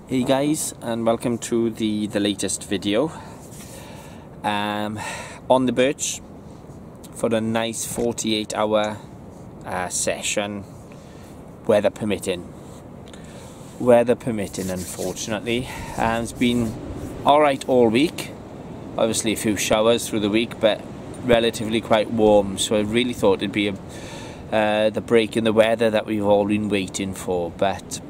Hey guys, and welcome to the latest video on the Birch for a nice 48-hour session, weather permitting, unfortunately. It's been alright all week, obviously a few showers through the week, but relatively quite warm, so I really thought it'd be the break in the weather that we've all been waiting for, but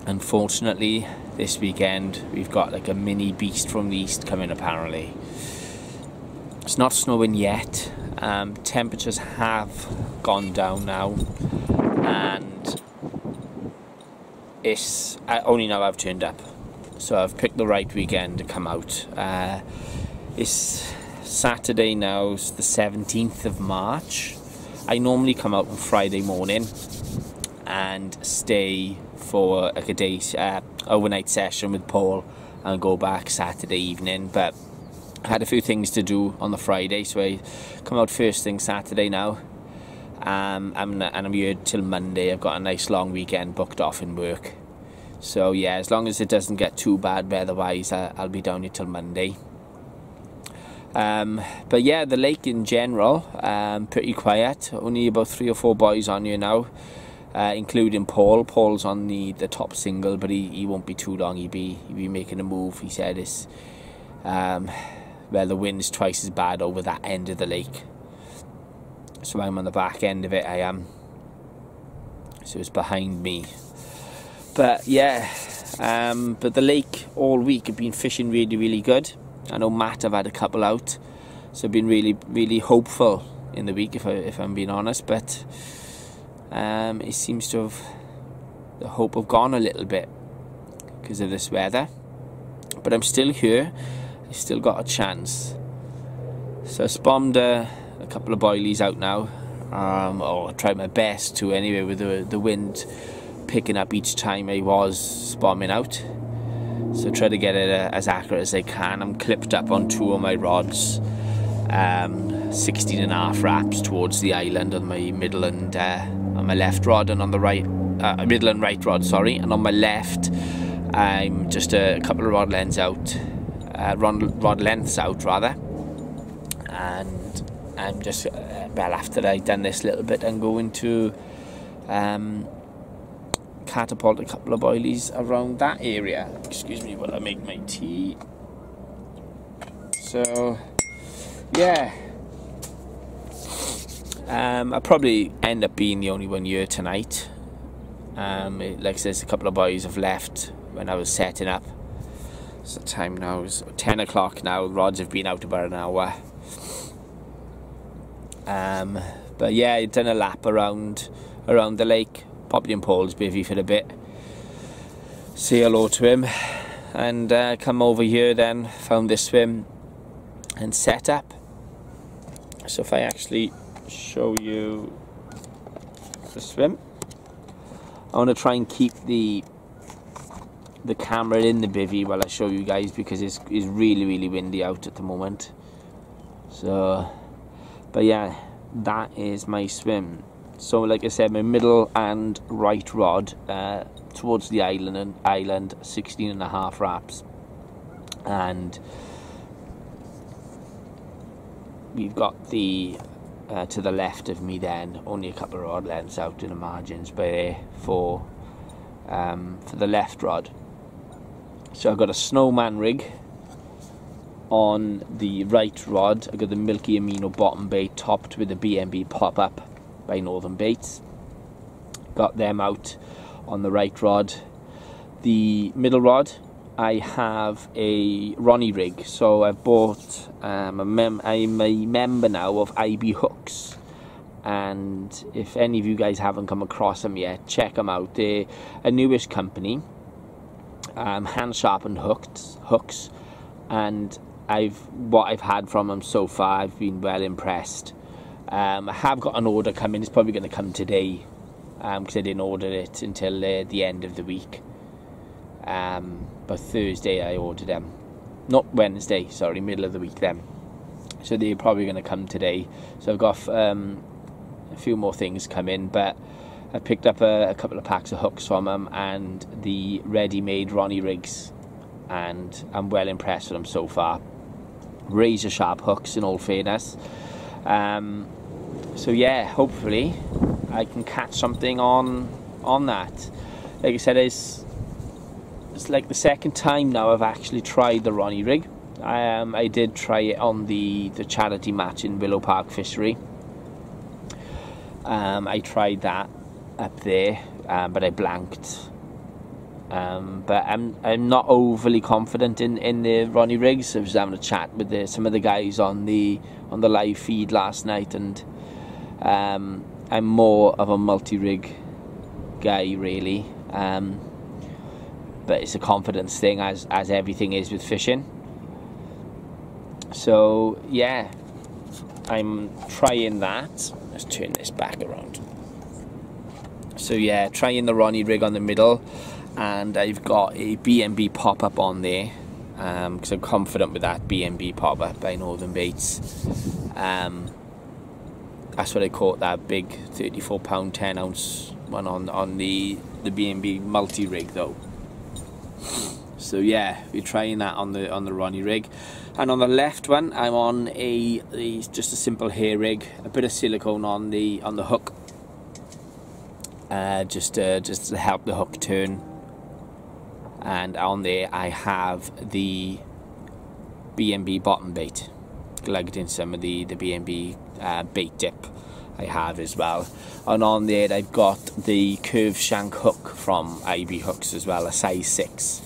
unfortunately this weekend we've got like a mini beast from the east coming apparently. It's not snowing yet, temperatures have gone down now, and it's only now I've turned up, so I've picked the right weekend to come out. It's Saturday now, it's the 17th of March. I normally come out on Friday morning and stay for like a day overnight session with Paul and go back Saturday evening, but I had a few things to do on the Friday, so I come out first thing Saturday now, and I'm here till Monday. I've got a nice long weekend booked off in work, so yeah, as long as it doesn't get too bad weather-wise, I'll be down here till Monday. But yeah, the lake in general, pretty quiet. Only about 3 or 4 boys on here now, including Paul. Paul's on the top single, but he won't be too long. He'll be making a move. He said it's well, the wind's twice as bad over that end of the lake, so I'm on the back end of it. I am, so it's behind me. But yeah, but the lake all week have been fishing really good. I know Matt have had a couple out, so I've been really hopeful in the week, if I'm being honest, but it seems to have, the hope have gone a little bit because of this weather, but I'm still here. I still got a chance, so I spawned a couple of boilies out now. I tried my best to anyway, with the wind picking up each time I was spawning out, so try to get it as accurate as I can. I'm clipped up on 2 of my rods, 16.5 wraps towards the island on my middle and on my left rod, and on the right, middle and right rod, sorry, and on my left I'm just a couple of rod lengths out, rather, and I'm just well, after I've done this little bit, I'm going to catapult a couple of boilies around that area. Excuse me while I make my tea. So yeah, I'll probably end up being the only one here tonight. Like I said, a couple of boys have left when I was setting up. So the time now is 10 o'clock now. Rods have been out about an hour. But yeah, I've done a lap around the lake, popped in Paul's bivvy for a bit, say hello to him, and come over here then, found this swim and set up. So if I actually show you the swim, I want to try and keep the camera in the bivvy while I show you guys, because it's really windy out at the moment. So, but yeah, that is my swim. So like I said, my middle and right rod towards the island 16.5 wraps, and we've got the to the left of me then only a couple of rod lengths out in the margins by there for the left rod. So I've got a snowman rig on the right rod. I've got the Milky Amino bottom bait topped with a BNB pop-up by Northern Baits. Got them out on the right rod. The middle rod, I have a Ronnie rig, so I've bought I'm a member now of IB hooks, and if any of you guys haven't come across them yet, check them out. They're a newish company, hand sharpened hooks, and what I've had from them so far, I've been well impressed. I have got an order coming. It's probably going to come today, because I didn't order it until the end of the week. But Thursday I ordered them, not Wednesday, sorry, middle of the week then. So they're probably going to come today. So I've got a few more things coming, but I picked up a couple of packs of hooks from them and the ready-made Ronnie rigs, and I'm well impressed with them so far. Razor sharp hooks in all fairness. So yeah, hopefully I can catch something on that. Like I said, it's like the second time now I've actually tried the Ronnie rig. I did try it on the charity match in Willow Park Fishery. I tried that up there, but I blanked. But I'm not overly confident in the Ronnie rigs. I was having a chat with some of the guys on the live feed last night, and I'm more of a multi-rig guy really. But it's a confidence thing, as everything is with fishing. So yeah, I'm trying that. Let's turn this back around. So yeah, trying the Ronnie rig on the middle, and I've got a B&B pop-up on there, because I'm confident with that B&B pop-up by Northern Baits. That's what I caught that big 34-pound 10-ounce one on the B&B multi-rig though. So yeah, we're trying that on the Ronnie rig. And on the left one, I'm on just a simple hair rig, a bit of silicone on the hook, just to help the hook turn. And on there I have the B&B bottom bait, glugged in some of the B&B bait dip I have as well. And on there I've got the curved shank hook from IB Hooks as well, a size 6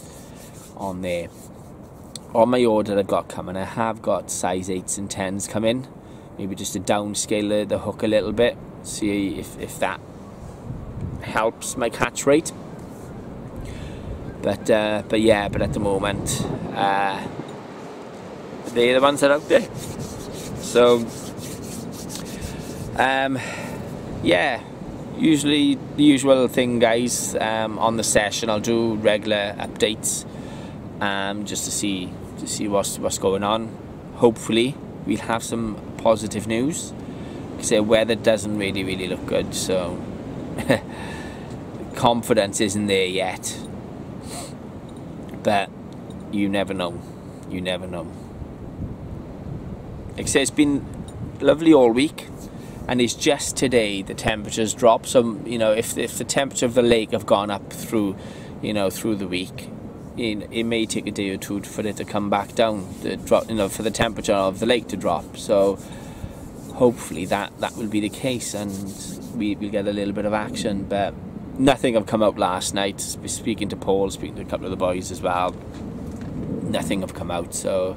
on there. On my order I've got coming, I have got size 8s and 10s coming. Maybe just to downscale the hook a little bit, see if that helps my catch rate. But yeah, but at the moment they're the ones that are out there. So yeah, usually the usual thing, guys. On the session I'll do regular updates, just to see what's going on. Hopefully we'll have some positive news, because the weather doesn't really look good, so confidence isn't there yet. But you never know. You never know. Like I say, it's been lovely all week, and it's just today the temperatures drop. So you know, if the temperature of the lake have gone up through the week, it may take a day or two for it to come back down. For the temperature of the lake to drop. So hopefully that will be the case, and we'll get a little bit of action. But nothing have come out last night. Speaking to Paul, speaking to a couple of the boys as well, nothing have come out. So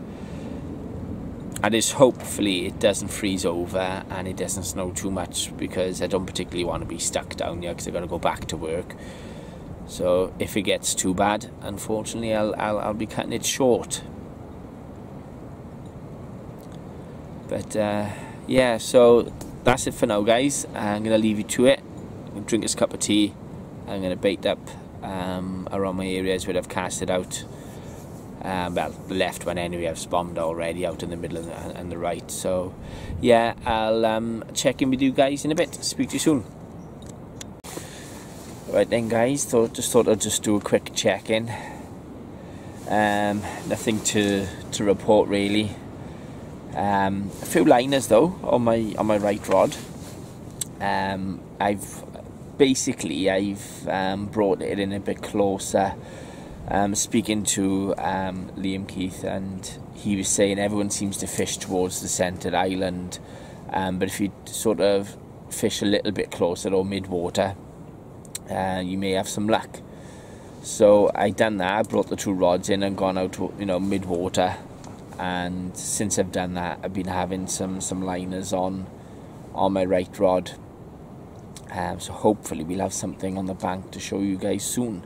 I just hopefully it doesn't freeze over and it doesn't snow too much, because I don't particularly want to be stuck down here, because I'm going to go back to work. So if it gets too bad, unfortunately I'll be cutting it short. But yeah, so that's it for now, guys. I'm going to leave you to it. I'm going to drink this cup of tea. I'm going to bait up around my areas where I've cast it out. Well, the left one anyway, I've bombed already out in the middle and the right. So yeah, I'll check in with you guys in a bit. Speak to you soon. Right then, guys, thought I'd just do a quick check-in. Nothing to report really. A few liners though on my right rod. I've brought it in a bit closer. Speaking to Liam Keith, and he was saying everyone seems to fish towards the centre island, but if you sort of fish a little bit closer or mid-water, you may have some luck. So I done that. I brought the two rods in and gone out to mid-water, and since I've done that, I've been having some liners on my right rod. So hopefully we'll have something on the bank to show you guys soon.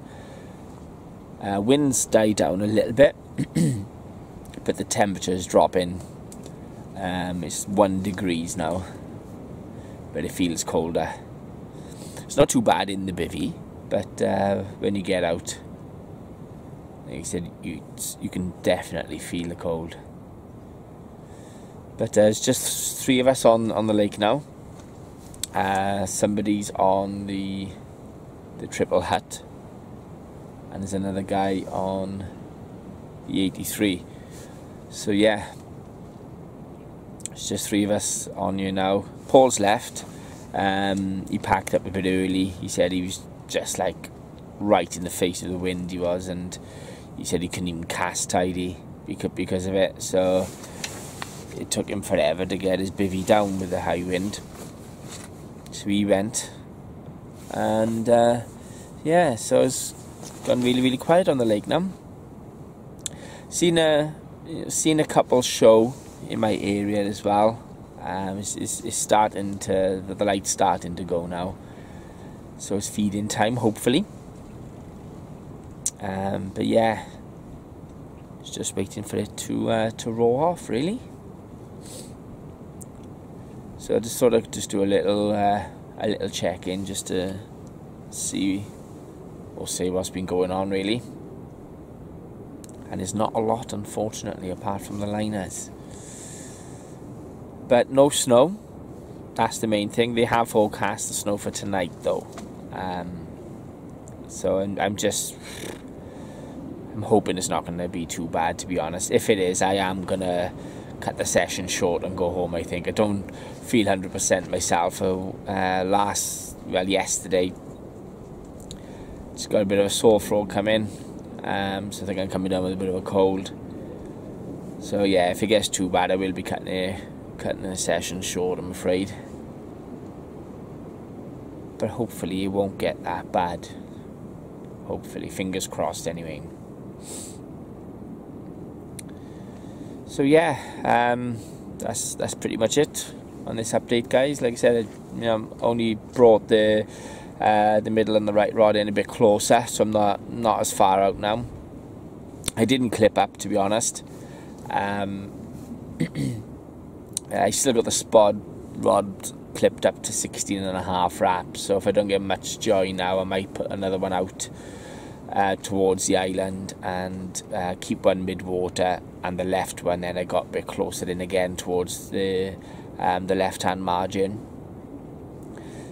Winds died down a little bit, but the temperature is dropping. It's 1 degree now, but it feels colder. It's not too bad in the bivvy, but when you get out, like I said, you can definitely feel the cold. But there's just 3 of us on the lake now. Somebody's on the triple hut, and there's another guy on the 83. So yeah, it's just 3 of us on here now. Paul's left. He packed up a bit early. He said he was just like right in the face of the wind, he was, and he said he couldn't even cast tidy because of it. So it took him forever to get his bivvy down with the high wind. So he went, and yeah, so it's gone really, really quiet on the lake now. Seen a couple show in my area as well. It's starting to, the light's starting to go now, so it's feeding time, hopefully. But yeah, it's just waiting for it to roar off, really. So I just thought I'd just do a little check-in just to see or say what's been going on, really. And there's not a lot, unfortunately, apart from the liners. But no snow. That's the main thing. They have forecast the snow for tonight, though. So I'm hoping it's not going to be too bad, to be honest. If it is, I am going to cut the session short and go home, I think. I don't feel 100% myself. Yesterday, just got a bit of a sore throat coming. So I think I'm coming down with a bit of a cold. So yeah, if it gets too bad, I will be cutting the session short, I'm afraid. But hopefully it won't get that bad. Hopefully, fingers crossed anyway. So yeah, that's pretty much it on this update, guys. Like I said, only brought the middle and the right rod in a bit closer, so I'm not as far out now. I didn't clip up, to be honest. I still got the spod rod clipped up to 16.5 wraps, so if I don't get much joy now, I might put another one out towards the island and keep one mid-water, and the left one then I got a bit closer in again towards the left-hand margin.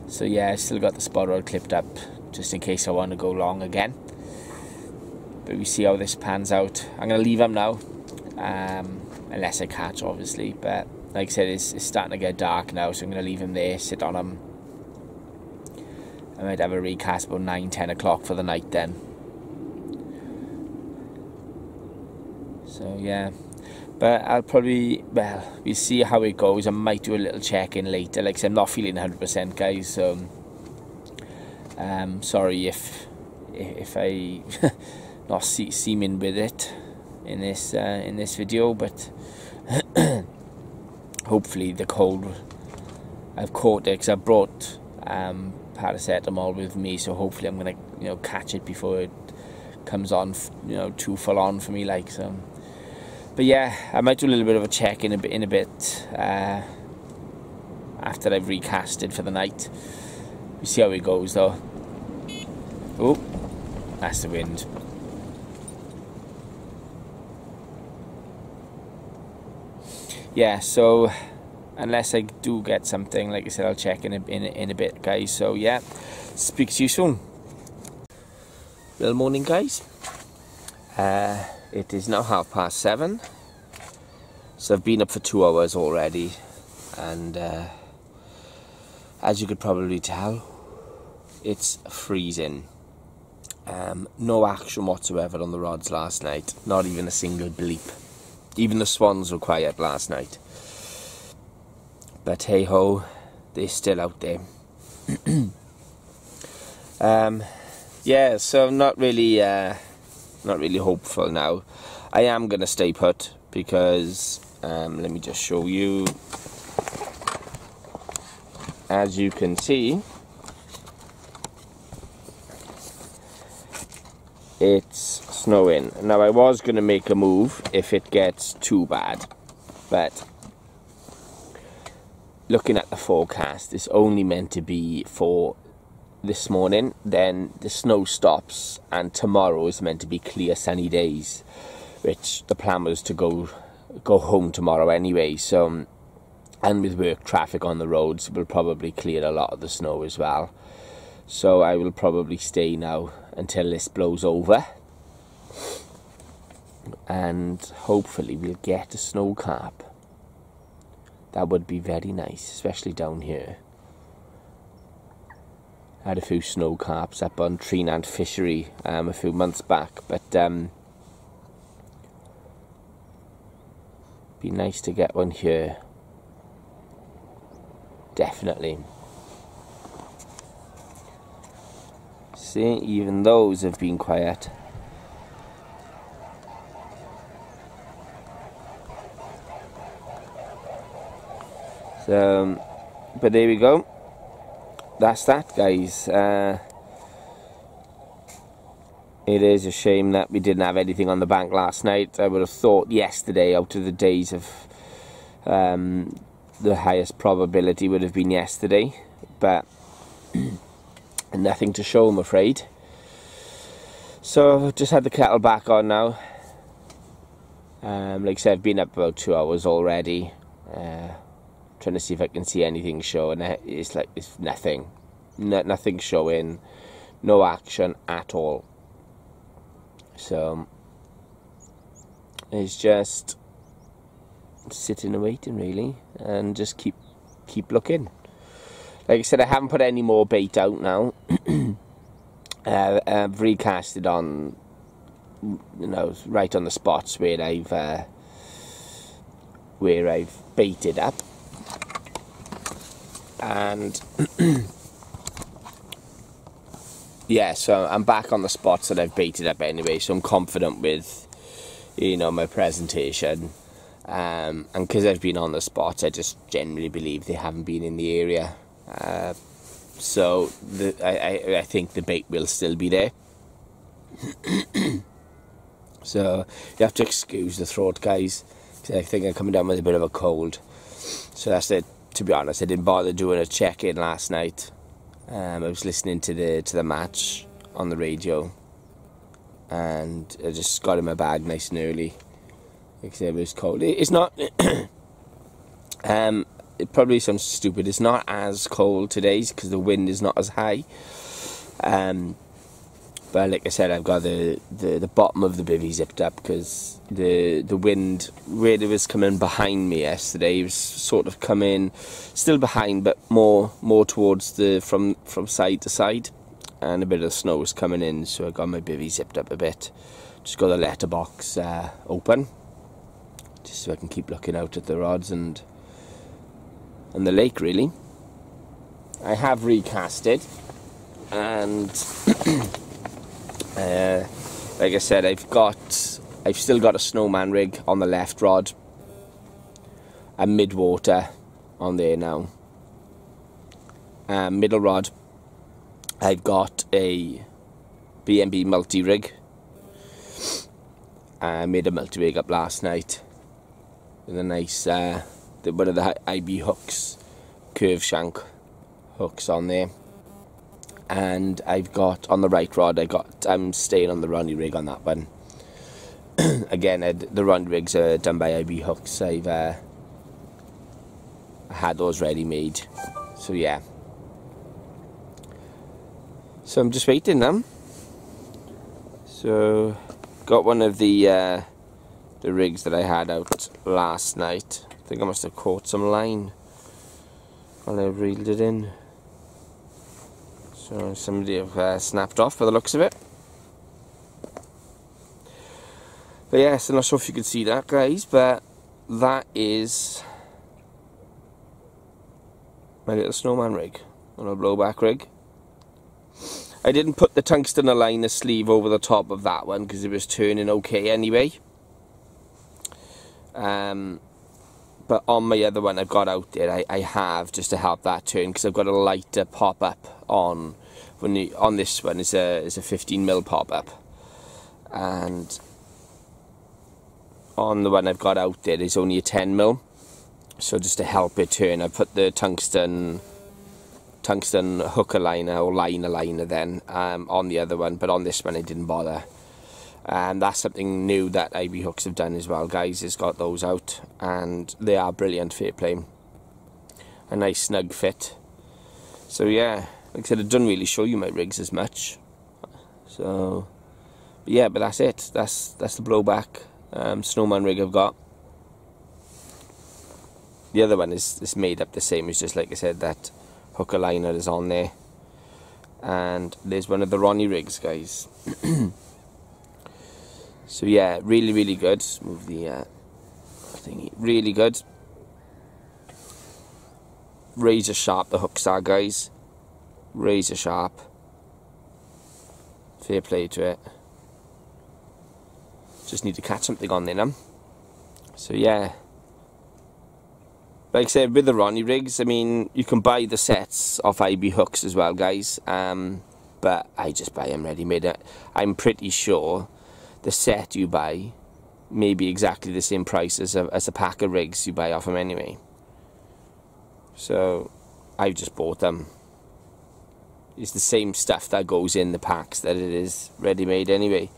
So yeah, I still got the spod rod clipped up just in case I want to go long again. But we see how this pans out. I'm going to leave them now, unless I catch, obviously. But like I said, it's starting to get dark now, so I'm going to leave them there, sit on them. I might have a recast about 9-10 o'clock for the night then. So yeah, but I'll probably, we'll see how it goes. I might do a little check-in later. Like I said, I'm not feeling 100%, guys, so sorry if I not seeming with it in this video, but hopefully the cold, I've caught it because I brought paracetamol with me, so hopefully I'm gonna catch it before it comes on too full on for me, like. So but yeah, I might do a little bit of a check in a bit after I've recasted for the night. We see how it goes though. Oh, that's the wind. Yeah, so unless I do get something, like I said, I'll check in a bit, guys. So yeah, speak to you soon. Well, morning, guys. It is now 7:30, so I've been up for 2 hours already, and as you could probably tell, it's freezing. No action whatsoever on the rods last night, not even a single bleep. Even the swans were quiet last night. But hey ho, they're still out there. Yeah, so I'm not really hopeful now. I am gonna stay put because let me just show you. As you can see, it's snowing. Now, I was gonna make a move if it gets too bad, but looking at the forecast, it's only meant to be for this morning, then the snow stops, and tomorrow is meant to be clear sunny days, which the plan was to go home tomorrow anyway. So and with work traffic on the roads, it will probably clear a lot of the snow as well. So I will probably stay now until this blows over, and hopefully we'll get a snow carp. That would be very nice, especially down here. I had a few snow carps up on Treenant Fishery a few months back, but be nice to get one here. Definitely. See, even those have been quiet. So, but there we go. That's that, guys. It is a shame that we didn't have anything on the bank last night. I would have thought yesterday, out of the days of the highest probability would have been yesterday, but nothing to show, I'm afraid. So I've just had the kettle back on now. Like I said, I've been up about 2 hours already, trying to see if I can see anything showing. It's like it's nothing, nothing showing, no action at all. So it's just sitting and waiting, really, and just keep looking. Like I said, I haven't put any more bait out now. I've recasted on, right on the spots where I've baited up, and yeah, so I'm back on the spots that I've baited up anyway, so I'm confident with, my presentation. And because I've been on the spots, I just generally believe they haven't been in the area. So I think the bait will still be there. So you have to excuse the throat, guys, because I think I'm coming down with a bit of a cold. So that's it. To be honest, I didn't bother doing a check-in last night. I was listening to the match on the radio, and I just got in my bag nice and early. Like I said, it was cold. It's not. It probably sounds stupid. It's not as cold today because the wind is not as high. But like I said, I've got the bottom of the bivvy zipped up because the wind, where it was coming behind me yesterday, it was sort of coming still behind, but more towards from side to side, and a bit of snow was coming in, so I got my bivvy zipped up a bit. Just got the letterbox open, just so I can keep looking out at the rods and the lake, really. I have recasted, and like I said, I've still got a snowman rig on the left rod, a mid-water on there now. Middle rod, I've got a B&B multi-rig. I made a multi-rig up last night with a nice, one of the IB hooks, curve shank hooks on there. And I've got, on the right rod, I'm staying on the Ronnie rig on that one. Again, the Ronnie rigs are done by IB hooks. I had those ready made. So yeah. So I'm just waiting now. So, got one of the rigs that I had out last night. I think I must have caught some line while I reeled it in. So somebody have snapped off by the looks of it. But yes, I'm not sure if you can see that, guys, but that is my little snowman rig on a blowback rig. I didn't put the tungsten aligner sleeve over the top of that one because it was turning okay anyway. But on my other one I've got out there, I have, just to help that turn, because I've got a lighter pop-up on. On this one is a 15mm pop-up, and on the one I've got out there is only a 10mm. So just to help it turn, I put the tungsten hook aligner or line aligner then on the other one, but on this one I didn't bother. And that's something new that IB Hooks have done as well, guys. It's got those out, and they are brilliant, fair play. a nice snug fit. So yeah, like I said, I don't really show you my rigs as much. So yeah, but that's it. That's the blowback snowman rig I've got. The other one is made up the same. It's just like I said, that hooker liner is on there. And there's one of the Ronnie rigs, guys. So yeah, really, really good. Move the thingy. Really good. Razor sharp the hooks are, guys. Razor sharp. Fair play to it. Just need to catch something on there now. So yeah. Like I said, with the Ronnie rigs, I mean, you can buy the sets off IB Hooks as well, guys. But I just buy them ready-made. I'm pretty sure the set you buy may be exactly the same price as a pack of rigs you buy off them anyway. So I've just bought them. It's the same stuff that goes in the packs that it is ready-made anyway.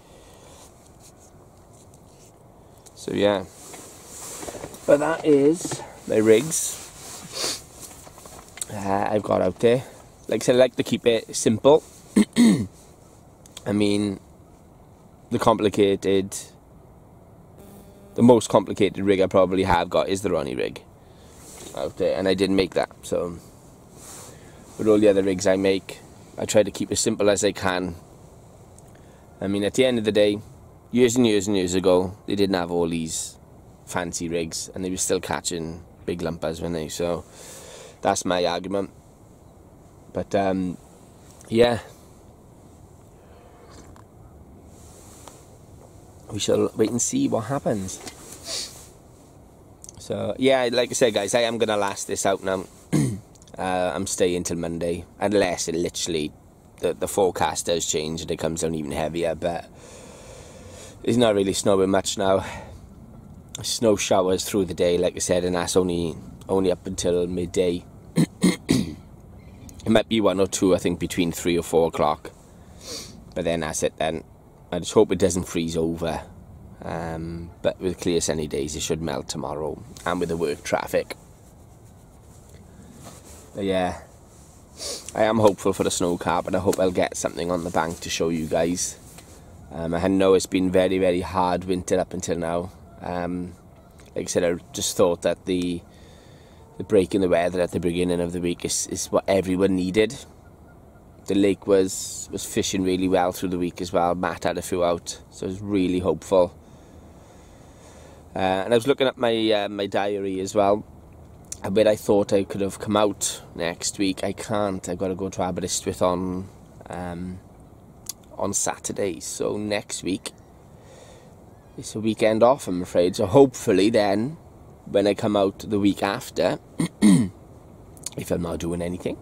So yeah. But that is my rigs I've got out there. Like I said, I like to keep it simple. I mean, the most complicated rig I probably have got is the Ronnie rig out there, and I didn't make that. So with all the other rigs I make, I try to keep as simple as I can. I mean, at the end of the day, years and years and years ago, they didn't have all these fancy rigs, and they were still catching big lumpers, weren't they? So that's my argument. But yeah, we shall wait and see what happens. So yeah, like I said, guys, I am gonna last this out now. I'm staying till Monday, unless it literally the forecast does change and it comes down even heavier. But it's not really snowing much now. Snow showers through the day, like I said, and that's only up until midday. It might be 1 or 2, I think, between 3 or 4 o'clock. But then that's it then. I just hope it doesn't freeze over. But with clear sunny days, it should melt tomorrow. And with the work traffic. But yeah, I am hopeful for the snow car, but I hope I'll get something on the bank to show you guys. I know it's been very, very hard winter up until now. Like I said, I just thought that the break in the weather at the beginning of the week is what everyone needed. The lake was fishing really well through the week as well. Matt had a few out, so I was really hopeful. And I was looking at my my diary as well, where I thought I could have come out next week. I can't. I've got to go to Aberystwyth on Saturday. So next week, it's a weekend off, I'm afraid. So hopefully then, when I come out the week after, if I'm not doing anything,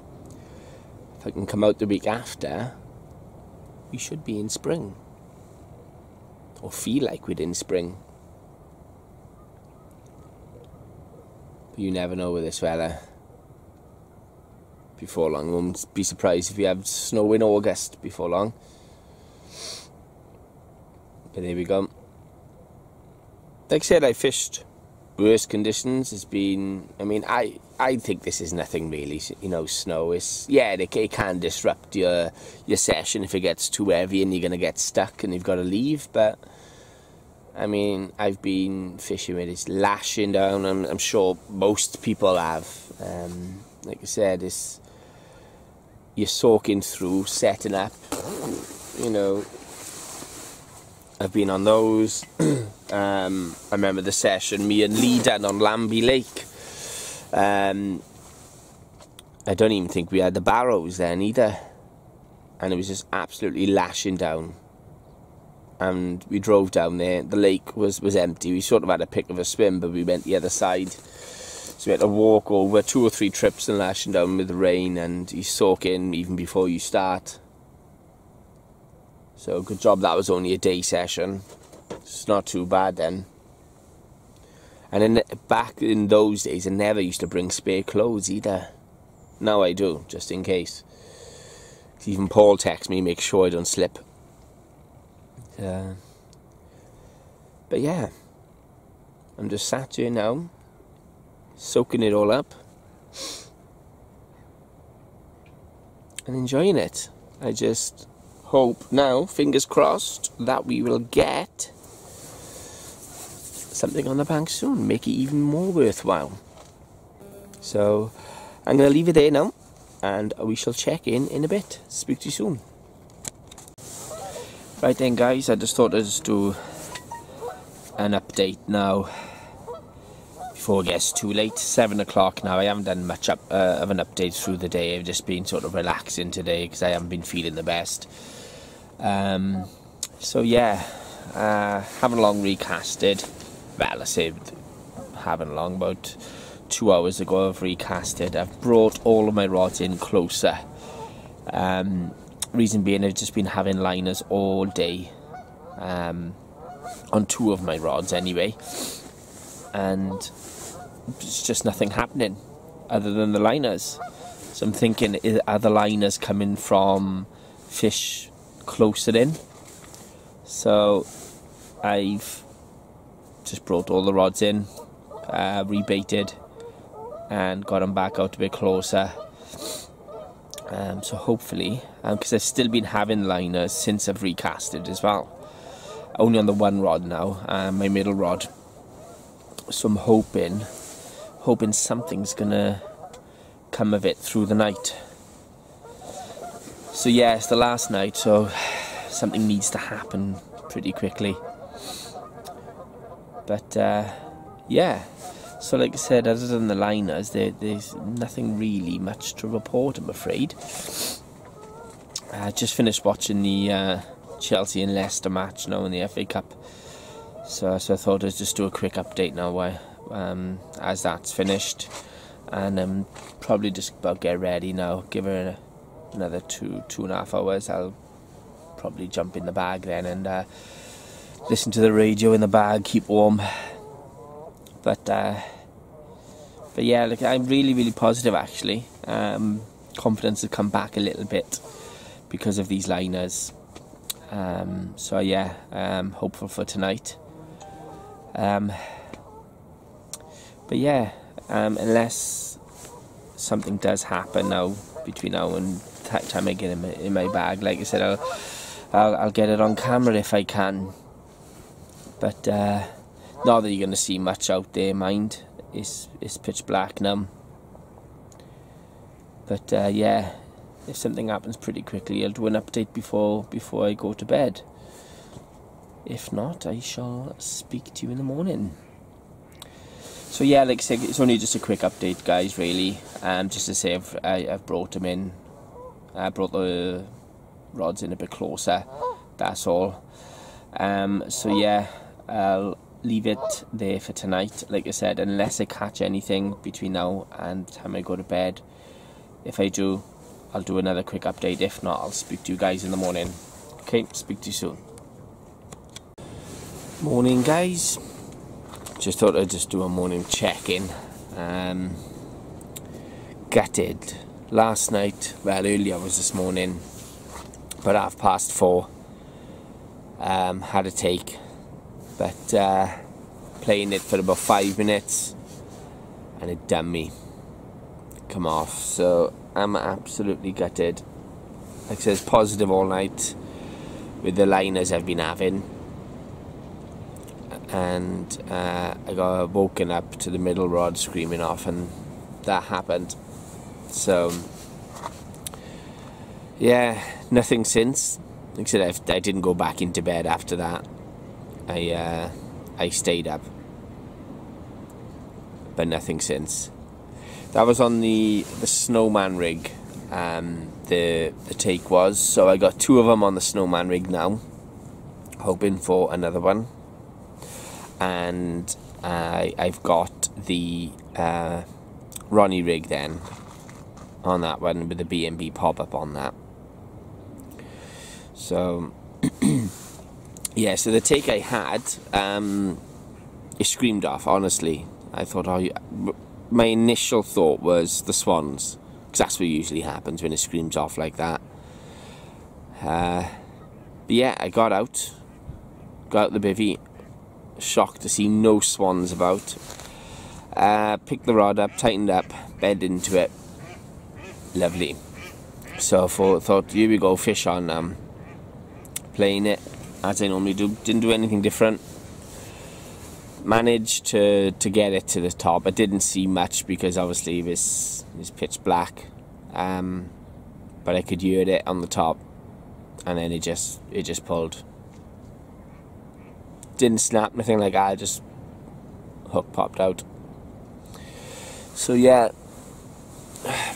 if I can come out the week after, we should be in spring. Or feel like we're in spring. But you never know with this weather. Before long, won't be surprised if we have snow in August before long. But there we go. Like I said, I fished worse conditions. It's been, I mean, I think this is nothing really, you know, snow. It's, yeah, it can disrupt your session if it gets too heavy and you're going to get stuck and you've got to leave. But, I mean, I've been fishing with it lashing down. I'm sure most people have. Like I said, you're soaking through, setting up, you know. I've been on those. I remember the session me and Lee done on Lambie Lake. I don't even think we had the barrows then either. And it was just absolutely lashing down. And we drove down there. The lake was empty. We sort of had a pick of a swim, but we went the other side. So we had to walk over 2 or 3 trips and lashing down with the rain, and you soak in even before you start. So good job that was only a day session. It's not too bad then. And then back in those days, I never used to bring spare clothes either. Now I do, just in case. Even Paul texts me, make sure I don't slip. But yeah, I'm just sat here now, soaking it all up. and enjoying it. I just hope now, fingers crossed, that we will get something on the bank soon, make it even more worthwhile. So I'm going to leave it there now, and we shall check in a bit. Speak to you soon. Right then guys, I just thought I'd just do an update now before it gets too late. 7 o'clock now. I haven't done much of an update through the day. I've just been sort of relaxing today because I haven't been feeling the best. So yeah, haven't long recasted. Well, I say haven't long, about 2 hours ago I've recasted. I've brought all of my rods in closer. Reason being, I've just been having liners all day on 2 of my rods anyway, and it's just nothing happening other than the liners. So I'm thinking, are the liners coming from fish closer in? So I've just brought all the rods in, rebaited, and got them back out a bit closer. So hopefully, because I've still been having liners since I've recasted as well. Only on the one rod now, my middle rod. So I'm hoping something's gonna come of it through the night. So yeah, it's the last night, so something needs to happen pretty quickly. But yeah, so like I said, other than the liners, there's nothing really much to report, I'm afraid. I just finished watching the Chelsea and Leicester match now in the FA Cup. So I thought I'd just do a quick update now as that's finished. And probably just about get ready now. Give her another 2.5 hours. I'll probably jump in the bag then and listen to the radio in the bag, keep warm. But yeah, look, I'm really positive actually. Confidence has come back a little bit because of these liners. So yeah, hopeful for tonight. But yeah, unless something does happen now between now and the time I get in my bag, like I said, I'll get it on camera if I can. But not that you're going to see much out there, mind. It's pitch black now. But yeah, if something happens pretty quickly, I'll do an update before I go to bed. If not, I shall speak to you in the morning. So yeah, like I said, it's only just a quick update, guys, really. Just to say I've brought them in. I brought the rods in a bit closer. That's all. So yeah, I'll leave it there for tonight. Like I said, unless I catch anything between now and the time I go to bed. If I do, I'll do another quick update. If not, I'll speak to you guys in the morning. Okay, speak to you soon. Morning, guys. Just thought I'd just do a morning check-in. Gutted. Last night, well, early hours this morning, about 4:30, had a take, but playing it for about 5 minutes, and it done me. Come off. So I'm absolutely gutted. Like I said, it's positive all night with the liners I've been having. And I got woken up to the middle rod screaming off, and that happened. So yeah, nothing since. Like I said, I didn't go back into bed after that. I stayed up, but nothing since. That was on the snowman rig. The take was, so I got 2 of them on the snowman rig now, hoping for another one. And I've got the Ronnie rig then on that one with the B&B pop-up on that. So yeah, so the take I had, it screamed off, honestly. I thought, my initial thought was the swans, because that's what usually happens when it screams off like that. But yeah, I got out the bivvy, shocked to see no swans about. Picked the rod up, tightened up, bed into it. Lovely. So I thought, here we go, fish on, playing it as I normally do. Didn't do anything different. Managed to get it to the top. I didn't see much because obviously it was pitch black, but I could hear it on the top, and then it just pulled. Didn't snap, nothing like that. Just hook popped out. So yeah,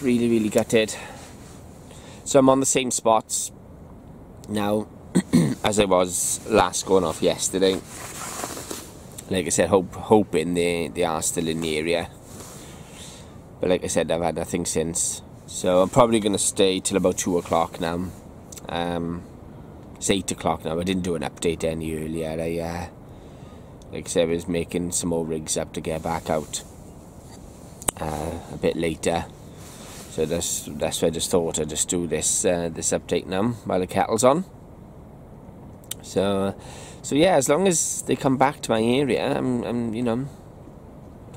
really gutted. So I'm on the same spots now as I was last going off yesterday. Like I said, hoping they are still in the area. But like I said, I've had nothing since. So I'm probably going to stay till about 2 o'clock now. It's 8 o'clock now. I didn't do an update any earlier. Like I said, I was making some more rigs up to get back out a bit later. So that's why I just thought I'd just do this update now while the kettle's on. So yeah, as long as they come back to my area, I'm you know,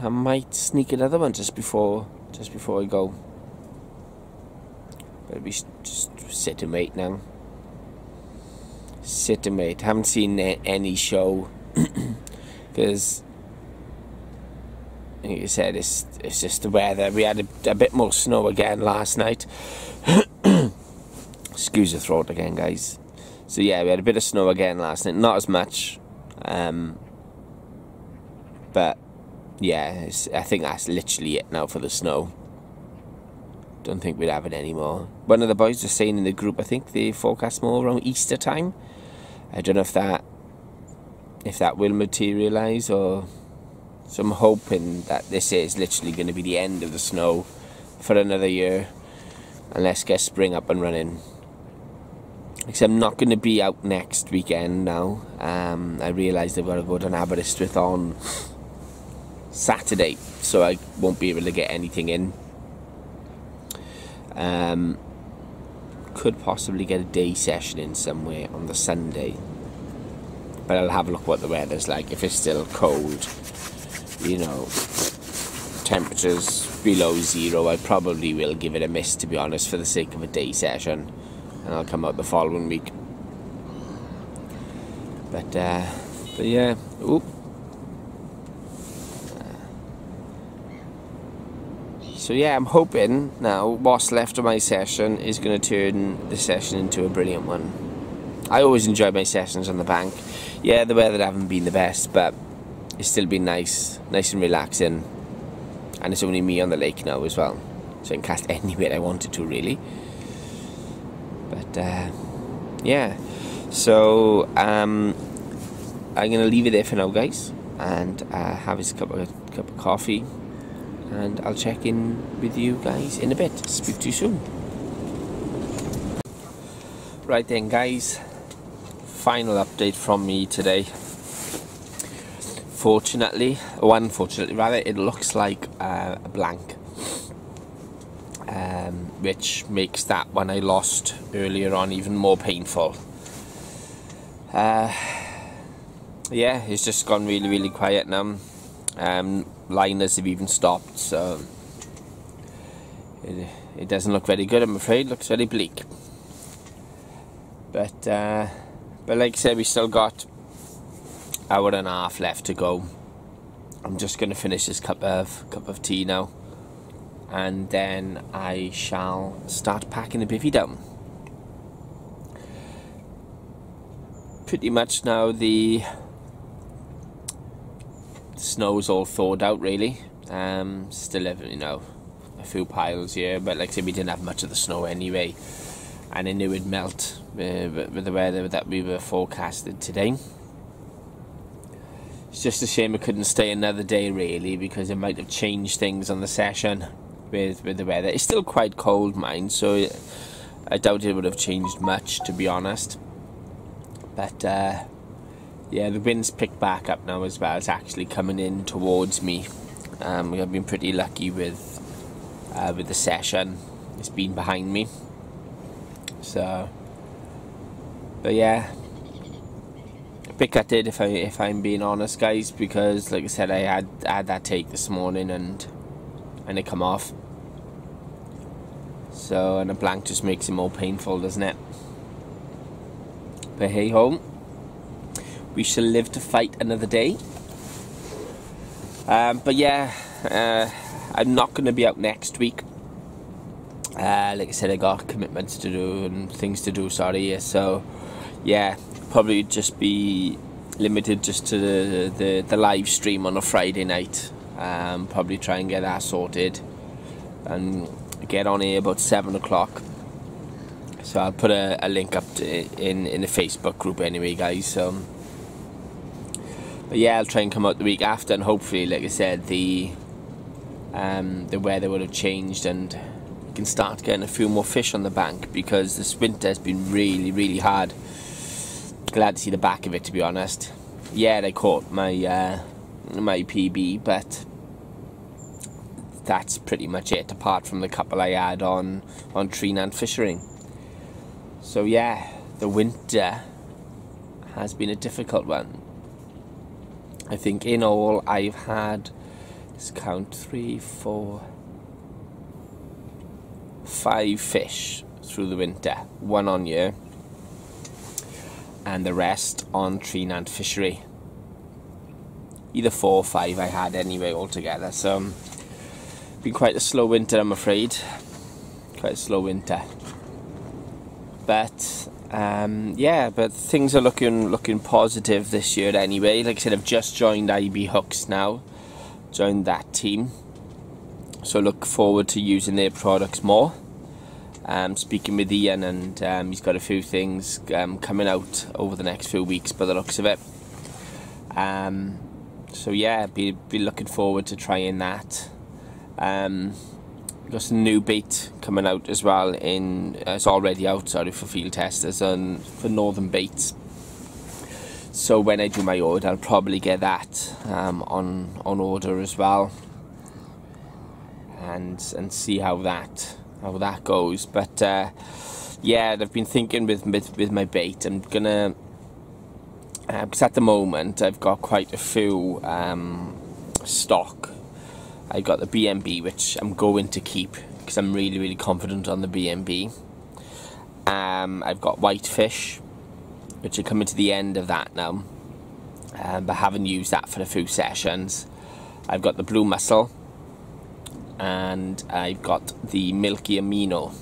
I might sneak another one just before I go. But we just sit and wait now. Sit and wait. Haven't seen any show because, like I said, it's just the weather. We had a bit more snow again last night. Excuse the throat again, guys. So yeah, we had a bit of snow again last night. Not as much, but yeah, I think that's literally it now for the snow. Don't think we'd have it anymore. One of the boys was saying in the group, I think they forecast more around Easter time. I don't know if that will materialise, or so I'm hoping that this is literally going to be the end of the snow for another year, and let's get spring up and running. Except I'm not going to be out next weekend now. I realised I've got to go to Aberystwyth on Saturday, so I won't be able to get anything in. Could possibly get a day session in somewhere on the Sunday, but I'll have a look what the weather's like. If it's still cold, you know, temperatures below 0, I probably will give it a miss, to be honest, for the sake of a day session, and I'll come out the following week. But yeah, oop. So yeah, I'm hoping now what's left of my session is going to turn the session into a brilliant one. I always enjoy my sessions on the bank. Yeah, the weather haven't been the best, but it's still been nice and relaxing. And it's only me on the lake now as well, so I can cast anywhere I wanted to, really. But yeah, so I'm going to leave it there for now, guys, and have this cup of coffee. And I'll check in with you guys in a bit. Speak to you soon. Right then, guys, final update from me today. Unfortunately, rather, it looks like a blank, which makes that one I lost earlier on even more painful. Yeah, it's just gone really quiet now. Liners have even stopped, so it doesn't look very good, I'm afraid. It looks very bleak, but like I said, we still got hour and a half left to go. I'm just going to finish this cup of tea now, and then I shall start packing the bivvy down. Pretty much now the snow's all thawed out, really. Still have, you know, a few piles here, but like I said, we didn't have much of the snow anyway, and I knew it'd melt with the weather that we were forecasted today. It's just a shame I couldn't stay another day, really, because it might have changed things on the session with the weather. It's still quite cold, mind, so I doubt it would have changed much, to be honest. But yeah, the wind's picked back up now as well. It's actually coming in towards me. I've been pretty lucky with the session. It's been behind me. So, but yeah, a bit gutted if I'm being honest, guys, because like I said, I had that take this morning and it come off. So, and a blank just makes it more painful, doesn't it? But hey ho, we shall live to fight another day. But yeah, I'm not going to be out next week. Like I said, I got commitments to do and things to do, so yeah, probably just be limited just to the live stream on a Friday night. Probably try and get that sorted and get on here about 7 o'clock. So I'll put a link up in the Facebook group anyway, guys. But yeah, I'll try and come out the week after, and hopefully, like I said, the weather will have changed and we can start getting a few more fish on the bank, because this winter has been really, really hard. Glad to see the back of it, to be honest. Yeah, I caught my PB, but that's pretty much it, apart from the couple I had on tree and fishing. So yeah, the winter has been a difficult one. I think in all I've had, let's count, 3, 4, 5 fish through the winter. 1 on year, and the rest on tree and fishery. Either 4 or 5 I had anyway altogether. So been quite a slow winter, I'm afraid. Quite a slow winter. But yeah, but things are looking positive this year anyway. Like I said, I've just joined IB Hooks now. Joined that team. So look forward to using their products more. Speaking with Ian, and he's got a few things coming out over the next few weeks by the looks of it. So yeah, be looking forward to trying that. Got some new bait coming out as well. It's already out, sorry, for field testers and for northern baits. So when I do my order, I'll probably get that on order as well, and see how that goes. But yeah, I've been thinking with my bait, I'm gonna, because at the moment I've got quite a few stock. I got the BMB, which I'm going to keep because I'm really, really confident on the BMB. I've got whitefish, which are coming to the end of that now, but haven't used that for a few sessions. I've got the blue mussel, and I've got the milky amino,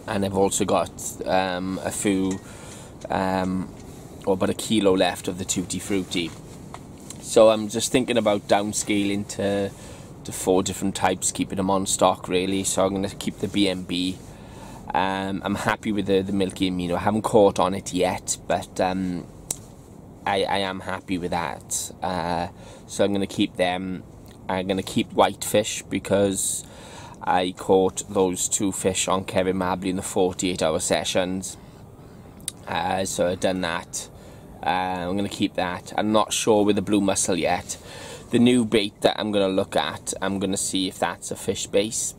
and I've also got a few, or about 1 kilo left of the tutti frutti. So I'm just thinking about downscaling to 4 different types, keeping them on stock really. So I'm going to keep the BMB. I'm happy with the milky amino. I haven't caught on it yet, but I am happy with that. So I'm going to keep them. I'm going to keep whitefish because I caught those 2 fish on Kevin Mabley in the 48-hour sessions. So I've done that. I'm going to keep that. I'm not sure with the blue mussel yet. The new bait that I'm going to look at, I'm going to see if that's a fish base.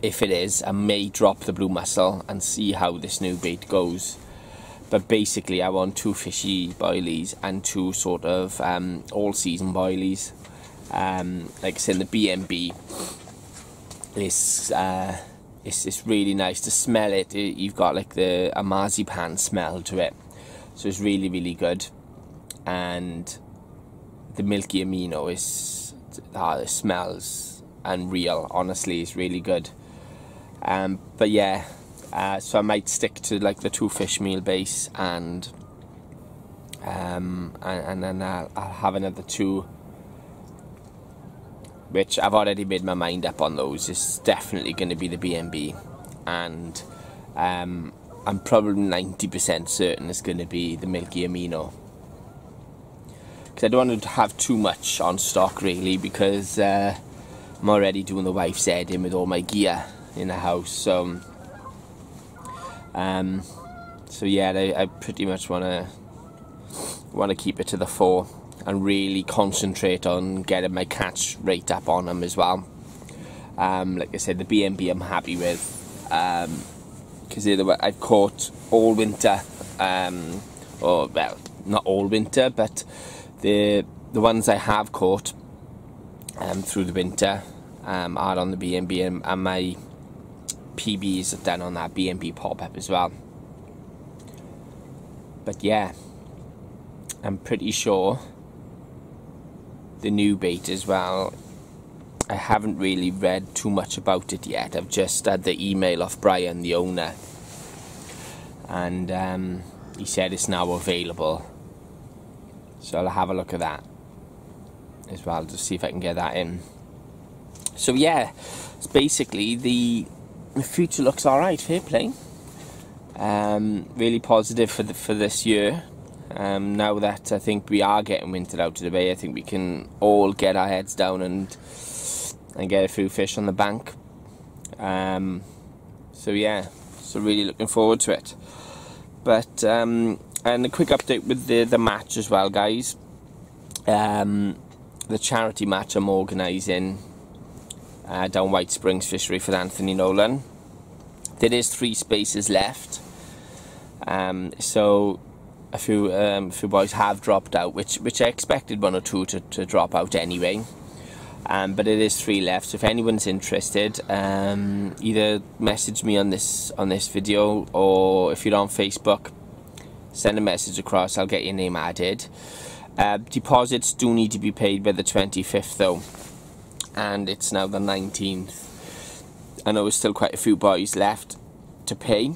If it is, I may drop the blue mussel and see how this new bait goes. But basically I want 2 fishy boilies and 2 sort of all season boilies. Like I said, the BMB is it's really nice to smell it. You've got like a marzipan smell to it. So it's really, really good. And the milky amino it smells unreal. Honestly, it's really good. But yeah, so I might stick to like the 2 fish meal base, and then I'll have another 2, which I've already made my mind up on those. It's definitely going to be the BMB, and I'm probably 90% certain it's going to be the milky amino. Because I don't want to have too much on stock really, because I'm already doing the wife's heading with all my gear in the house. So yeah, I pretty much want to keep it to the 4 and really concentrate on getting my catch rate up on them as well. Like I said, the BMB I'm happy with. Because I've caught all winter, or well, not all winter, but the ones I have caught through the winter are on the BMB, and my PBs done on that B&B pop-up as well. But yeah, I'm pretty sure the new bait as well, I haven't really read too much about it yet. I've just had the email off Brian, the owner, and he said it's now available, so I'll have a look at that as well to see if I can get that in. So yeah, it's basically the future looks alright. Fair play. Really positive for this year. Now that I think we are getting winter out of the bay, I think we can all get our heads down and get a few fish on the bank. So yeah, so really looking forward to it. But and a quick update with the match as well, guys. The charity match I'm organising down White Springs Fishery for Anthony Nolan. There is 3 spaces left. So a few boys have dropped out, which I expected 1 or 2 to drop out anyway. But it is 3 left. So if anyone's interested, either message me on this video, or if you're on Facebook, send a message across. I'll get your name added. Deposits do need to be paid by the 25th though, and it's now the 19th. I know there's still quite a few boys left to pay.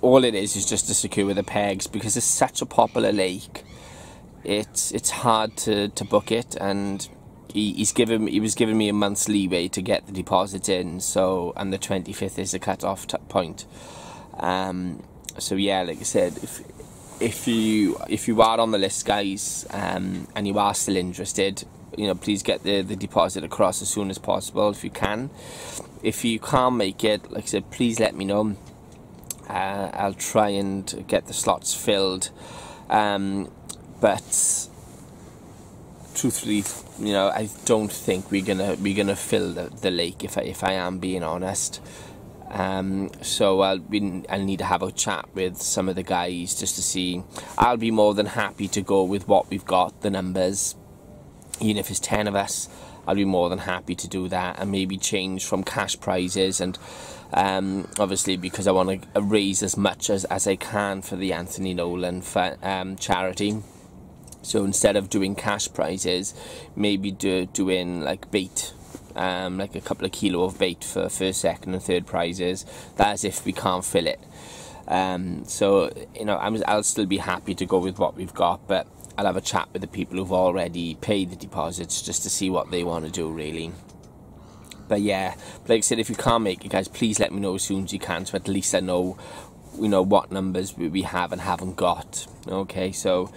All it is just to secure the pegs, because it's such a popular lake. It's hard to book it, and he was giving me a month's leeway to get the deposit in. So, and the 25th is the cut-off point. So yeah, like I said, if you are on the list, guys, and you are still interested, please get the deposit across as soon as possible if you can. If you can't make it, like I said, please let me know. I'll try and get the slots filled. But truthfully, I don't think we're gonna fill the lake, if I am being honest. So I'll need to have a chat with some of the guys just to see. I'll be more than happy to go with what we've got, the numbers. Even if it's 10 of us, I'll be more than happy to do that, and maybe change from cash prizes, and obviously because I want to raise as much as I can for the Anthony Nolan charity. So instead of doing cash prizes, maybe doing like bait, like a couple of kilo of bait for first, second and third prizes. That's if we can't fill it. So I'll still be happy to go with what we've got, but I'll have a chat with the people who've already paid the deposits just to see what they want to do, really. But yeah, like I said, if you can't make it, guys, please let me know as soon as you can, so at least I know, what numbers we have and haven't got. Okay, so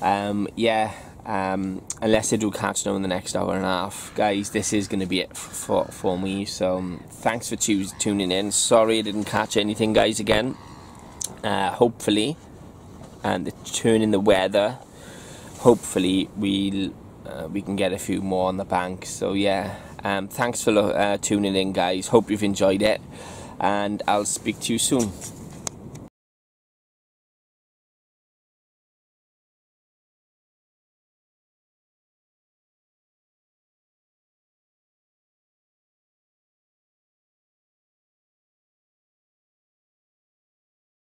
yeah, unless I do catch now in the next hour and a half, guys, this is going to be it for me. So thanks for tuning in. Sorry I didn't catch anything, guys, again. Hopefully, and the turn in the weather, hopefully we can get a few more on the bank. So yeah, thanks for tuning in, guys. Hope you've enjoyed it, and I'll speak to you soon.